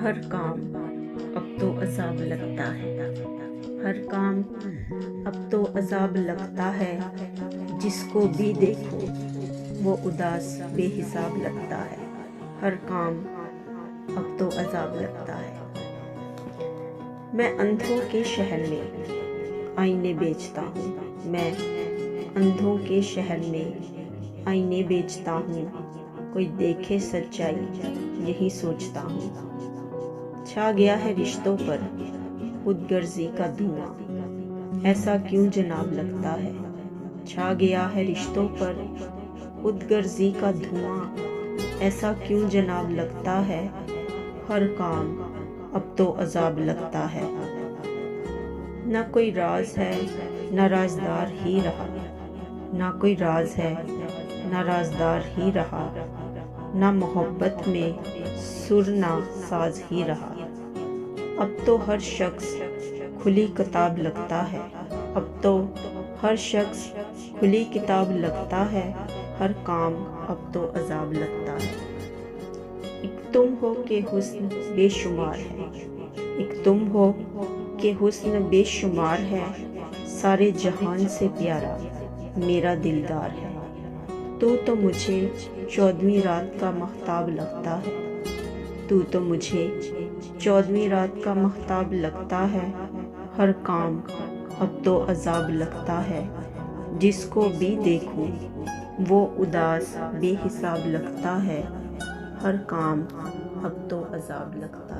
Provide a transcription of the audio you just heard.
ہر کام اب تو عذاب لگتا ہے، ہر کام اب تو عذاب لگتا ہے، جس کو بھی دیکھو وہ اداس بے حساب لگتا ہے، ہر کام اب تو عذاب لگتا ہے۔ میں اندھوں کے شہر میں آئینے بیچتا ہوں، میں اندھوں کے شہر میں آئینے بیچتا ہوں، کوئی دیکھے سچائی یہی سوچتا ہوں۔ چھا گیا ہے رشتوں پر خود غرضی کا دھواں، ایسا کیوں جناب لگتا ہے؟ چھا گیا ہے رشتوں پر خود غرضی کا دھواں، ایسا کیوں جناب لگتا ہے؟ ہر کام اب تو عذاب لگتا ہے۔ نہ کوئی راز ہے نہ رازدار ہی رہا، نہ کوئی راز ہے نہ رازدار ہی رہا، نہ محبت میں سر نہ ساز ہی رہا۔ اب تو ہر شخص کھلی کتاب لگتا ہے، اب تو ہر شخص کھلی کتاب لگتا ہے، ہر کام اب تو عذاب لگتا ہے۔ ایک تم ہو کہ حسن بے شمار ہے، ایک تم ہو کہ حسن بے شمار ہے، سارے جہان سے پیارا میرا دلدار ہے۔ تو مجھے 14ویں رات کا ماہتاب لگتا ہے، تو مجھے 14ویں رات کا ماہتاب لگتا ہے، ہر کام اب تو عذاب لگتا ہے، جس کو بھی دیکھو وہ اداس بے حساب لگتا ہے، ہر کام اب تو عذاب لگتا ہے۔